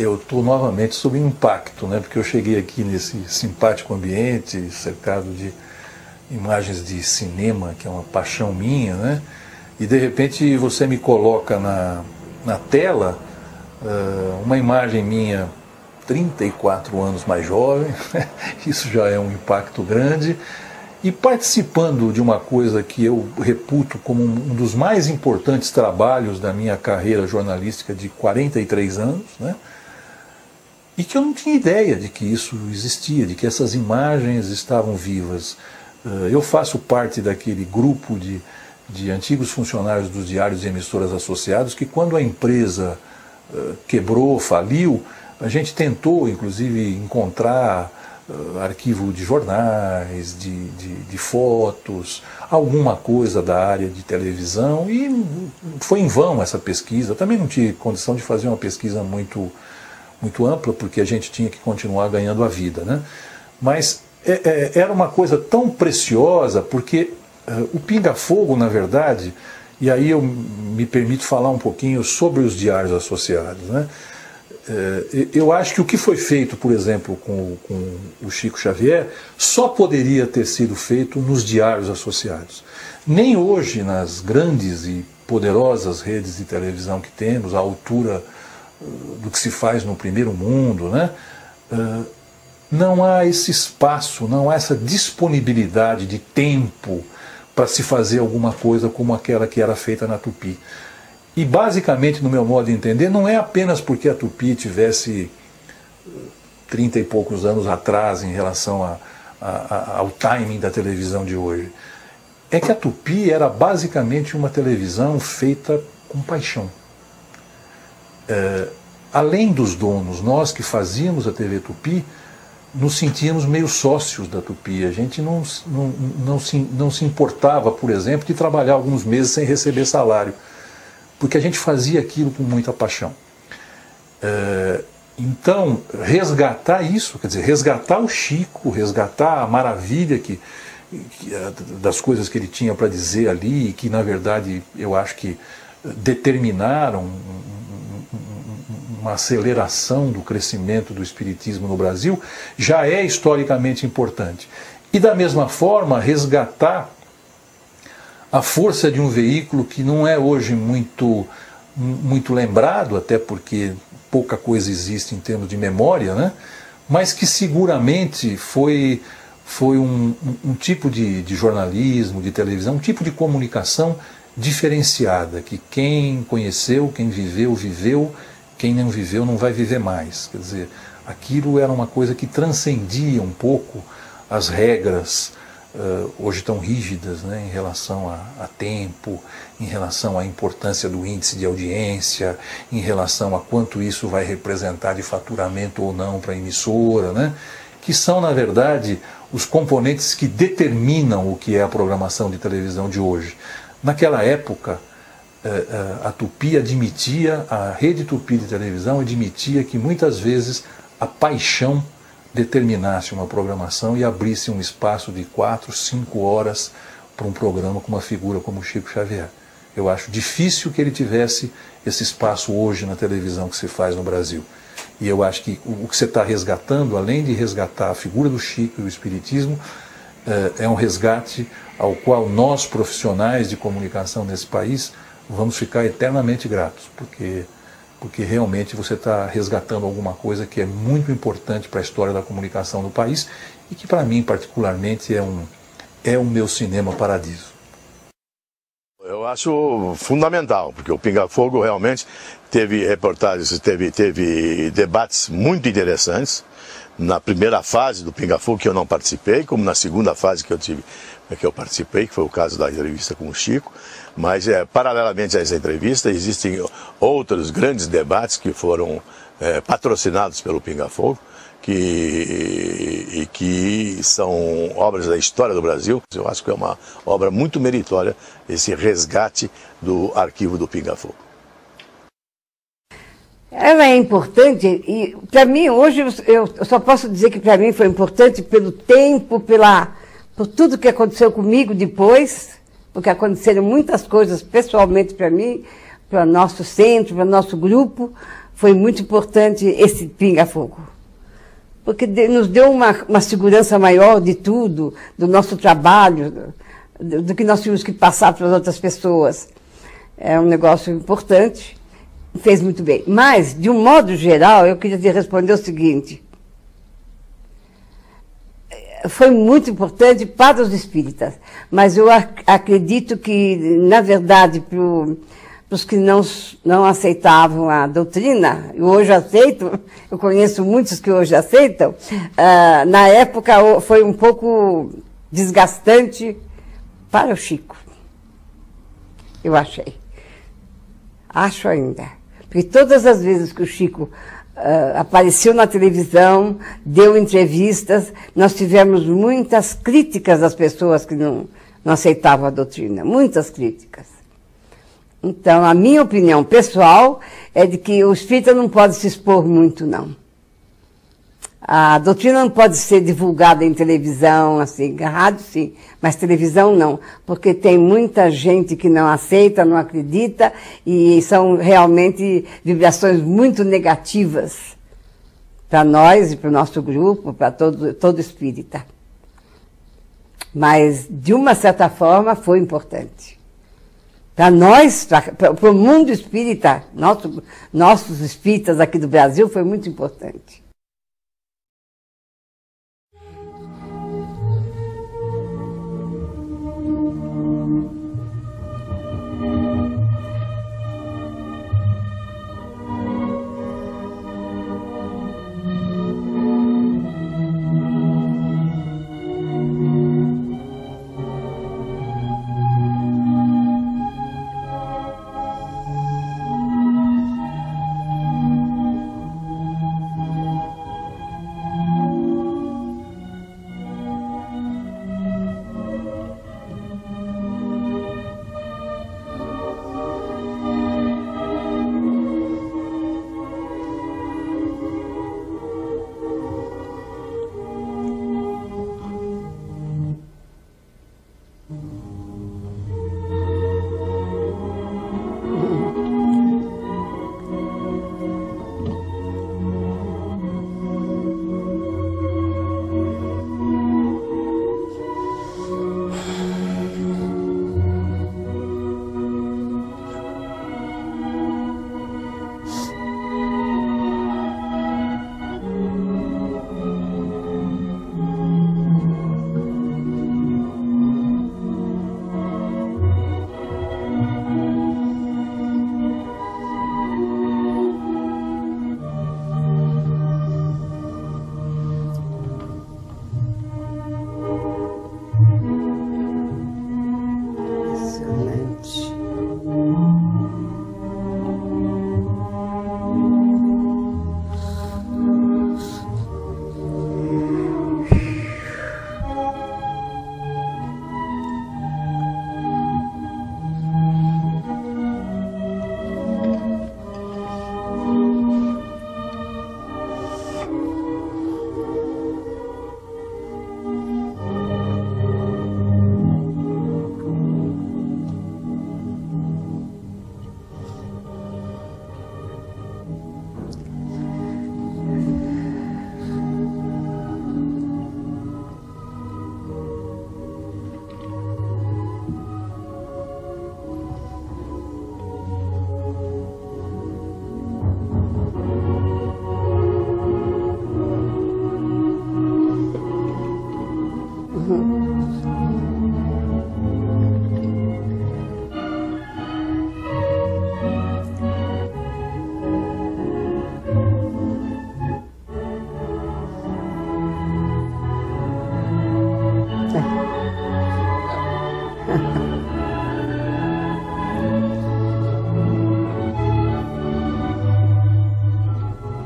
eu estou novamente sob impacto, né? Porque eu cheguei aqui nesse simpático ambiente, cercado de imagens de cinema, que é uma paixão minha, né? E de repente você me coloca na tela uma imagem minha 34 anos mais jovem, isso já é um impacto grande, e participando de uma coisa que eu reputo como um dos mais importantes trabalhos da minha carreira jornalística de 43 anos, né? E que eu não tinha ideia de que isso existia, de que essas imagens estavam vivas. Eu faço parte daquele grupo de antigos funcionários dos diários e emissoras associados que, quando a empresa quebrou, faliu, a gente tentou, inclusive, encontrar arquivo de jornais, de fotos, alguma coisa da área de televisão, e foi em vão essa pesquisa. Também não tive condição de fazer uma pesquisa muito ampla, porque a gente tinha que continuar ganhando a vida, né? Mas era uma coisa tão preciosa, porque o Pinga Fogo, na verdade, e aí eu me permito falar um pouquinho sobre os diários associados, né? Eu acho que o que foi feito, por exemplo, com o Chico Xavier, só poderia ter sido feito nos diários associados. Nem hoje, nas grandes e poderosas redes de televisão que temos, à altura do que se faz no primeiro mundo, né? Não há esse espaço, não há essa disponibilidade de tempo para se fazer alguma coisa como aquela que era feita na Tupi. E basicamente, no meu modo de entender, não é apenas porque a Tupi tivesse 30 e poucos anos atrás em relação ao timing da televisão de hoje. É que a Tupi era basicamente uma televisão feita com paixão. Além dos donos, nós que fazíamos a TV Tupi, nos sentíamos meio sócios da Tupi. A gente não se importava, por exemplo, de trabalhar alguns meses sem receber salário, porque a gente fazia aquilo com muita paixão. Então, resgatar isso, quer dizer, resgatar o Chico, resgatar a maravilha das coisas que ele tinha para dizer ali, e que, na verdade, eu acho que determinaram uma aceleração do crescimento do espiritismo no Brasil, já é historicamente importante. E, da mesma forma, resgatar a força de um veículo que não é hoje muito lembrado, até porque pouca coisa existe em termos de memória, né? Mas que seguramente foi um tipo de jornalismo, de televisão, um tipo de comunicação diferenciada, que quem conheceu, quem viveu, viveu, quem não viveu não vai viver mais. Quer dizer, aquilo era uma coisa que transcendia um pouco as regras hoje tão rígidas, né, em relação a tempo, em relação à importância do índice de audiência, em relação a quanto isso vai representar de faturamento ou não para a emissora, né, que são, na verdade, os componentes que determinam o que é a programação de televisão de hoje. Naquela época, a Tupi admitia, a rede Tupi de televisão admitia que muitas vezes a paixão determinasse uma programação e abrisse um espaço de 4, 5 horas para um programa com uma figura como o Chico Xavier. Eu acho difícil que ele tivesse esse espaço hoje na televisão que se faz no Brasil. E eu acho que o que você está resgatando, além de resgatar a figura do Chico e o espiritismo, é um resgate ao qual nós, profissionais de comunicação nesse país, vamos ficar eternamente gratos, porque realmente você está resgatando alguma coisa que é muito importante para a história da comunicação do país e que, para mim, particularmente, é o meu cinema paradiso. Eu acho fundamental, porque o Pinga Fogo realmente teve reportagens, teve debates muito interessantes. Na primeira fase do Pinga Fogo, que eu não participei, como na segunda fase que eu participei, que foi o caso da entrevista com o Chico. Mas, paralelamente a essa entrevista, existem outros grandes debates que foram patrocinados pelo Pinga Fogo, que são obras da história do Brasil. Eu acho que é uma obra muito meritória esse resgate do arquivo do Pinga Fogo. Ela é importante e, para mim, hoje eu só posso dizer que para mim foi importante pelo tempo, por tudo que aconteceu comigo depois, porque aconteceram muitas coisas pessoalmente para mim, para o nosso centro, para o nosso grupo. foi muito importante esse pinga-fogo. Porque nos deu uma segurança maior de tudo, do nosso trabalho, do que nós tínhamos que passar para as outras pessoas. É um negócio importante, fez muito bem. Mas, de um modo geral, eu queria te responder o seguinte. Foi muito importante para os espíritas, mas eu acredito que, na verdade, para os que não aceitavam a doutrina, eu hoje aceito, eu conheço muitos que hoje aceitam, na época foi um pouco desgastante para o Chico. Eu achei. Acho ainda. Porque todas as vezes que o Chico apareceu na televisão, deu entrevistas, nós tivemos muitas críticas das pessoas que não aceitavam a doutrina. Muitas críticas. Então, a minha opinião pessoal é de que o espírita não pode se expor muito, não. A doutrina não pode ser divulgada em televisão, assim, rádio sim, mas televisão não, porque tem muita gente que não aceita, não acredita, e são realmente vibrações muito negativas para nós e para o nosso grupo, para todo espírita. Mas, de uma certa forma, foi importante. Para nós, para o mundo espírita, nossos espíritas aqui do Brasil, foi muito importante.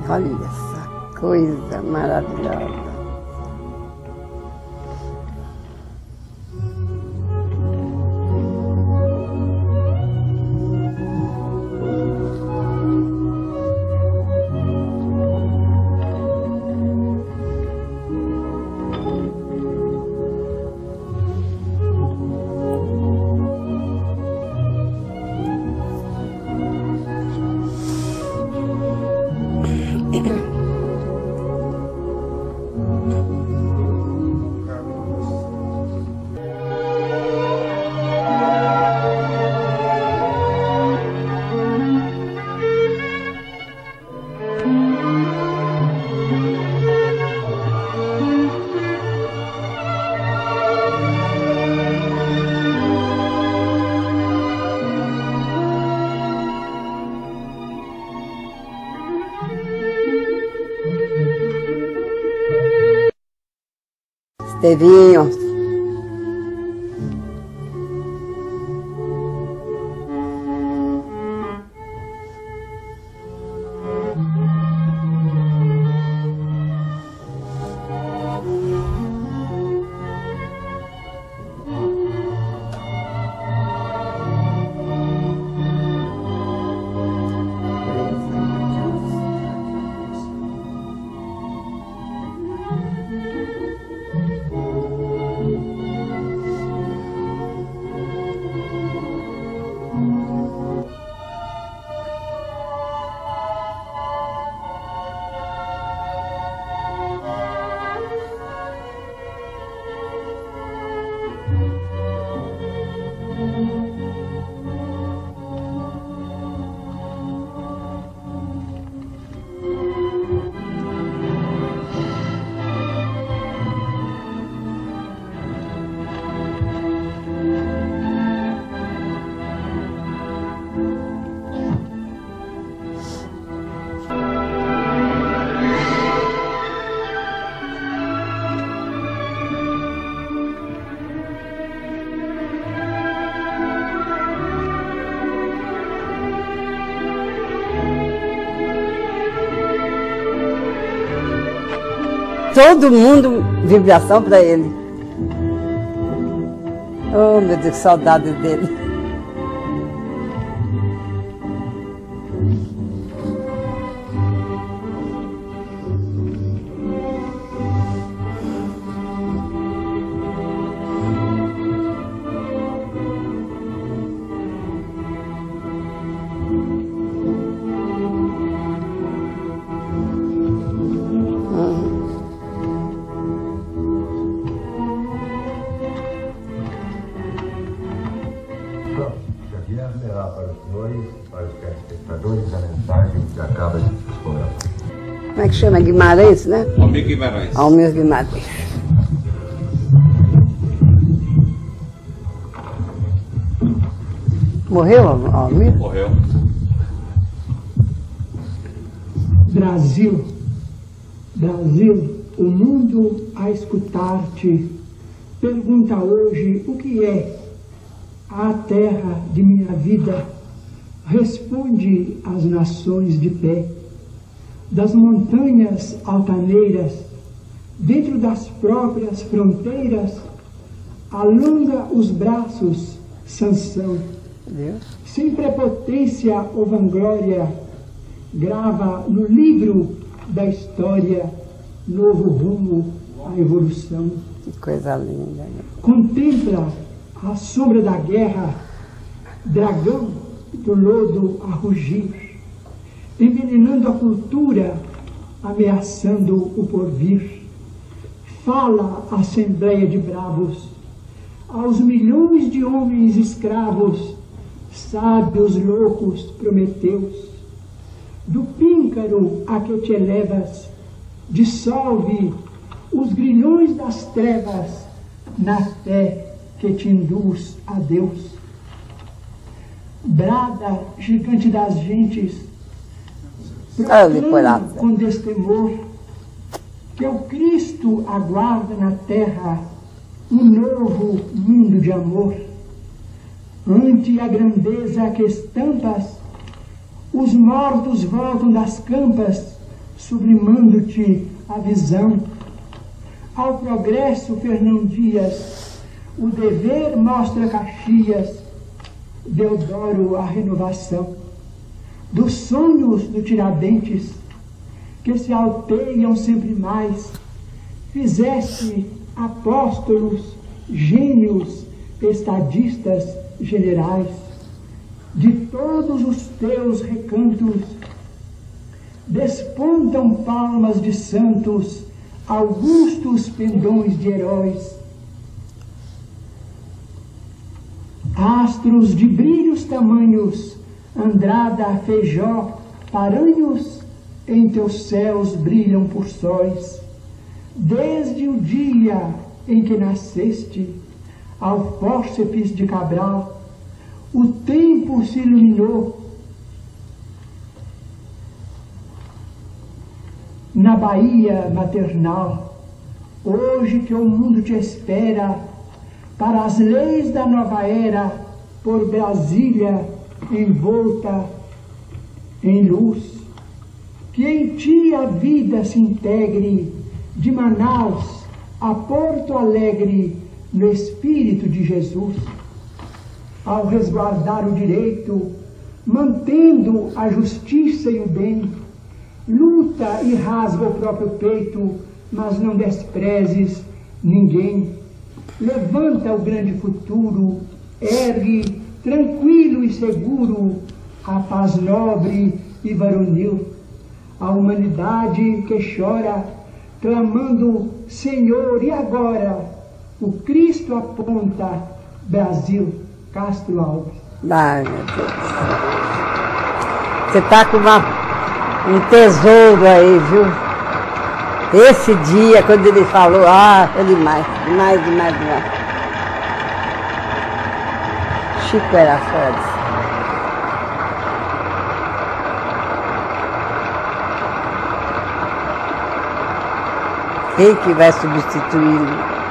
Olha essa coisa maravilhosa. Tevinho. Todo mundo, vibração para ele. Oh, meu Deus, que saudade dele. Como é que chama? Guimarães, né? Almir Guimarães. Almir Guimarães. Morreu, Almir? Morreu. Brasil, Brasil, o mundo a escutar-te pergunta hoje o que é a terra de minha vida. Responde às nações de pé, das montanhas altaneiras, dentro das próprias fronteiras, alonga os braços, Sansão. Deus. Sem prepotência ou vanglória, grava no livro da história novo rumo à evolução. Que coisa linda. Contempla a sombra da guerra, dragão do lodo a rugir, envenenando a cultura, ameaçando o porvir. Fala a assembleia de bravos, aos milhões de homens escravos, sábios loucos prometeus. Do píncaro a que te elevas, dissolve os grilhões das trevas na fé que te induz a Deus. Brada, gigante das gentes, proclama com destemor que o Cristo aguarda na terra um novo mundo de amor. Ante a grandeza que estampas, os mortos voltam das campas, sublimando-te a visão. Ao progresso, Fernão Dias, o dever mostra Caxias, Deodoro a renovação. Dos sonhos do Tiradentes, que se alteiam sempre mais, fizeste apóstolos, gênios, estadistas, generais. De todos os teus recantos despontam palmas de santos, augustos pendões de heróis. Astros de brilhos tamanhos, Andrada, Feijó, Paranhos, em teus céus brilham por sóis. Desde o dia em que nasceste, ao fórceps de Cabral, o tempo se iluminou. Na Bahia maternal, hoje que o mundo te espera, para as leis da nova era, por Brasília envolta em luz. Que em ti a vida se integre, de Manaus a Porto Alegre, no Espírito de Jesus. Ao resguardar o direito, mantendo a justiça e o bem, luta e rasga o próprio peito, mas não desprezes ninguém. Levanta o grande futuro, ergue, tranquilo e seguro, a paz nobre e varonil. A humanidade que chora, clamando, Senhor, e agora? O Cristo aponta, Brasil, Castro Alves. Ai, meu Deus. Você está com um tesouro aí, viu? Esse dia, quando ele falou, foi demais, demais, demais, demais. Chico era foda. Quem que vai substituí-lo?